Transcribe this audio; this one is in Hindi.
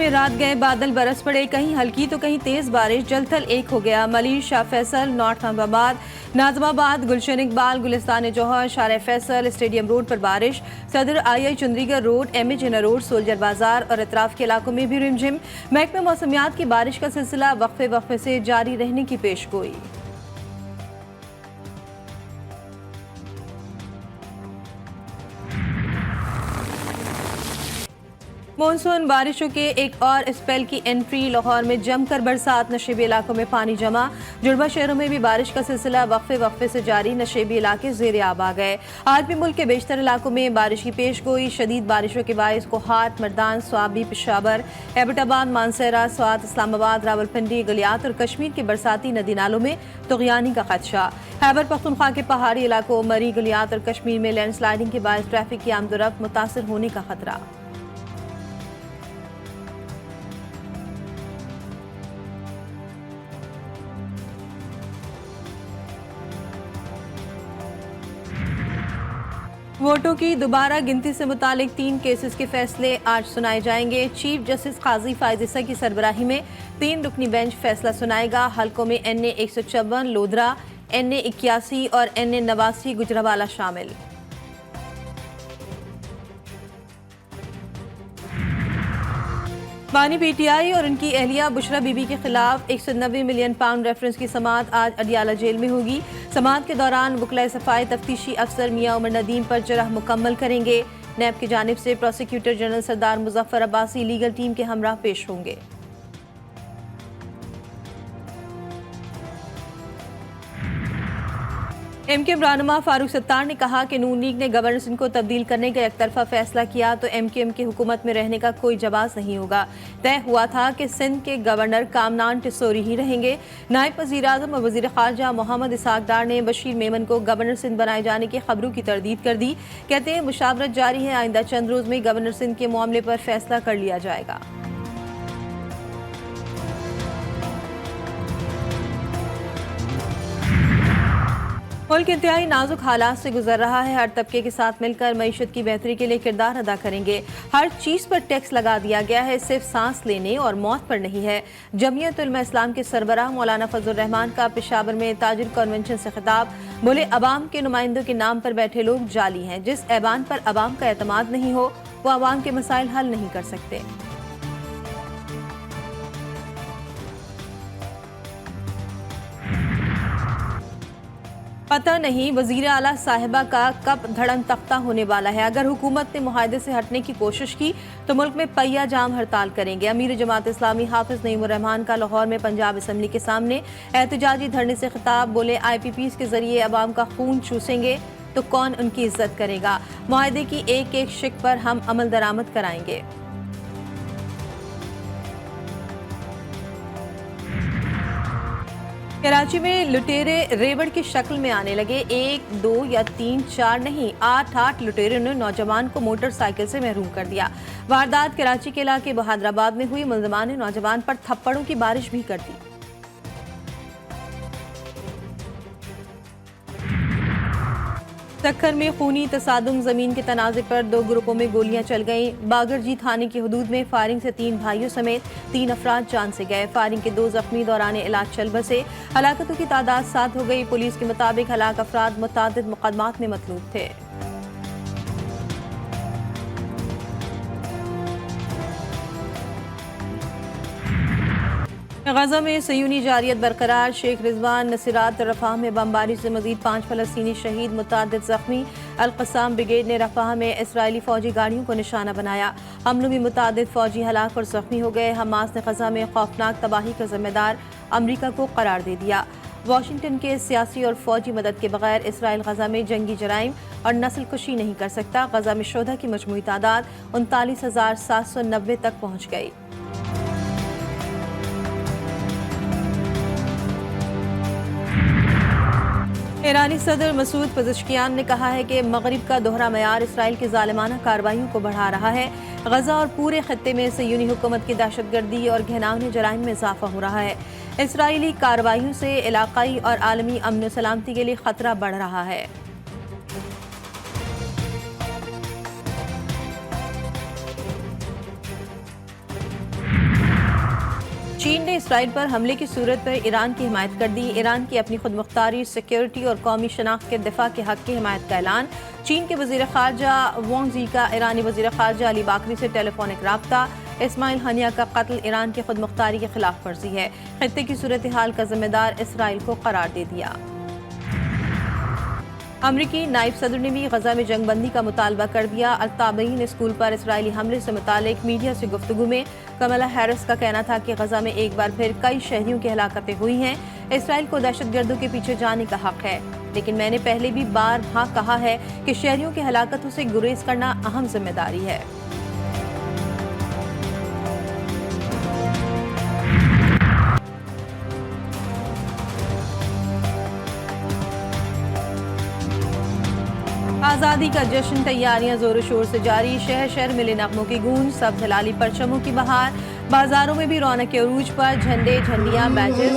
में रात गए बादल बरस पड़े, कहीं हल्की तो कहीं तेज बारिश, जलथल एक हो गया। Malir, Shah Faisal, North Ahmedabad, Nazimabad, Gulshan Iqbal, Gulistan Jauhar, Shahrah Faisal, Stadium Road पर बारिश, Saddar I Chundrigar Road, M A Jinnah Road, Soldier Bazaar और अतराफ के इलाकों में भी रिमझिम। महकमे मौसमियात की बारिश का सिलसिला वक्फे वक्फे से जारी रहने की पेशगोई। मानसून बारिशों के एक और स्पेल की एंट्री। लाहौर में जमकर बरसात, नशेबी इलाकों में पानी जमा। जुड़वा शहरों में भी बारिश का सिलसिला वक्फे वक्फे से जारी, नशेबी इलाके ज़ेर आब आ गए। आज भी मुल्क के बेशतर इलाकों में बारिश की पेशगोई। शदीद बारिशों के बायस कोहाट, मर्दान, स्वाबी, पेशावर, एबटाबाद, मानसरा, स्वात, इस्लामाबाद, रावलपिंडी, गलियात और कश्मीर के बरसाती नदी नालों में तुग़यानी का खदशा। खैबर पख्तूनख्वा के पहाड़ी इलाकों मरी, गलियात और कश्मीर में लैंडस्लाइडिंग के बायस ट्रैफिक की आमदोरफ्त मुतासर होने का खतरा। वोटों की दोबारा गिनती से मुतालिक 3 केसेस के फैसले आज सुनाए जाएंगे। चीफ जस्टिस काजी फायद ईसा की सरबराही में 3 रुकनी बेंच फैसला सुनाएगा। हल्कों में NA 154 लोधरा, NA 81 और NA 89 गुजरावाला शामिल। बानी PTI और उनकी अहलिया बुशरा बीबी के खिलाफ 190 मिलियन पाउंड रेफरेंस की समाअत आज अडियाला जेल में होगी। समाअत के दौरान वकला सफाई तफ्तीशी अफसर मियां उमर नदीम पर जरह मुकम्मल करेंगे। नैब की जानिब से प्रोसिक्यूटर जनरल सरदार मुजफ्फर अब्बासी लीगल टीम के हमरा पेश होंगे। MKM रहनुमा फारूक सत्तार ने कहा कि नून लीग ने गवर्नर सिंध को तब्दील करने का एकतरफा फैसला किया तो MKM की हुकूमत में रहने का कोई जवाब नहीं होगा। तय हुआ था कि सिंध के गवर्नर कामनान टिसोरी ही रहेंगे। नायब वज़ीर आज़म और वज़ीर ख़ारजा मोहम्मद इसहाक डार ने बशीर मेमन को गवर्नर सिंध बनाए जाने की खबरों की तरदीद कर दी। कहते हैं मुशावरत जारी है, आइंदा चंद रोज़ में गवर्नर सिंध के मामले पर फैसला कर लिया जाएगा। मुल्क इंतहाई नाजुक हालात से गुजर रहा है। हर तबके के साथ मिलकर मईशत की बेहतरी के लिए किरदार अदा करेंगे। हर चीज़ पर टैक्स लगा दिया गया है, सिर्फ सांस लेने और मौत पर नहीं है। जमीयत उलमा इस्लाम के सरबराह मौलाना फजल रहमान का पेशावर में ताजिर कन्वेंशन से खिताब। बोले, अवाम के नुमाइंदों के नाम पर बैठे लोग जाली हैं। जिस ऐवान पर अवाम का एतमाद नहीं हो वो अवाम के मसाइल हल नहीं कर सकते। पता नहीं वज़ीर आला साहिबा का कब धड़म तख्ता होने वाला है। अगर हुकूमत ने मुआहदे से हटने की कोशिश की तो मुल्क में पहिया जाम हड़ताल करेंगे। अमीर जमात इस्लामी हाफिज नईमुर रहमान का लाहौर में पंजाब असम्बली के सामने एहतजाजी धरने से खिताब। बोले, IPPs के जरिए अवाम का खून चूसेंगे तो कौन उनकी इज्जत करेगा। मुआहदे की एक एक शिक पर हम अमल दरामद कराएंगे। कराची में लुटेरे रेवड़ की शक्ल में आने लगे। 1, 2 या 3, 4 नहीं 8 लुटेरों ने नौजवान को मोटरसाइकिल से महरूम कर दिया। वारदात कराची के इलाके बहादराबाद में हुई। मुलजमान ने नौजवान पर थप्पड़ों की बारिश भी कर दी। सक्खर में खूनी तसादुम, जमीन के तनाज़े पर 2 ग्रुपों में गोलियां चल गईं। बागरजी थाने की हदूद में फायरिंग से 3 भाइयों समेत 3 अफराद जान से गए। फायरिंग के 2 जख्मी दौरान इलाज चल बसे। हलाकतों की तादाद 7 हो गई। पुलिस के मुताबिक हलाक अफराद मुतअद्दिद मुकदमात में मतलूब थे। गजा में सयूनी जारियत बरकरार। शेख रिजवान, नसीरात, रफाह में बमबारी से मजीद 5 फलस्तीनी शहीद, मुतअद्दिद जख्मी। अल-क़स्साम ब्रिगेड ने रफाह में इसराइली फौजी गाड़ियों को निशाना बनाया। हमलों में मुतअद्दिद फौजी हलाक और जख्मी हो गए। हमास ने गजा में खौफनाक तबाही का जिम्मेदार अमरीका को करार दे दिया। वाशिंगटन के सियासी और फौजी मदद के बगैर इसराइल गजा में जंगी जराइम और नस्ल कुशी नहीं कर सकता। गजा में शोधा की मजमूई तादाद 39,790 तक पहुँच गई। ईरानी सदर मसूद पज़ेश्कियान ने कहा है कि मगरिब का दोहरा मयार इसराइल की ज़ालिमाना कार्रवाइयों को बढ़ा रहा है। गजा और पूरे खत्ते में सयूनी हुकूमत की दहशतगर्दी और घिनौने जराइम में इजाफा हो रहा है। इसराइली कार्रवाइयों से इलाकाई और आलमी अमन सलामती के लिए खतरा बढ़ रहा है। ने इसराइल पर हमले की सूरत पर ईरान की हिमायत कर दी। ईरान की अपनी खुद मुख्तारी, सिक्योरिटी और कौमी शनाख्त के दिफा के हक की हिमायत का ऐलान। चीन के वज़ीर ख़ारजा वांग यी का ईरानी वज़ीर ख़ारजा अली बाकरी से टेलीफोनिक राब्ता। इस्माइल हनिया का कत्ल ईरान की खुद मुख्तारी की खिलाफ वर्जी है। खित्ते की सूरत हाल का जिम्मेदार इसराइल को करार दे दिया। अमरीकी नायब सदर ने भी गजा में जंगबंदी का मुतालबा कर दिया। अल-ताबईन स्कूल पर इसराइली हमले से मुतालिक मीडिया से गुफ्तगू में कमला हैरिस का कहना था कि गजा में एक बार फिर कई शहरियों की हलाकतें हुई हैं। इसराइल को दहशतगर्दों के पीछे जाने का हक है, लेकिन मैंने पहले भी बारहा कहा है कि शहरियों की हलाकतों से गुरेज करना अहम जिम्मेदारी है। आज़ादी का जश्न, तैयारियां जोरों शोर से जारी। शहर शहर मिले नगमों की गूंज, सब्ज हिलाली परचमों की बहार। बाजारों में भी रौनक के उरूज पर झंडे, झंडियां, बैचेस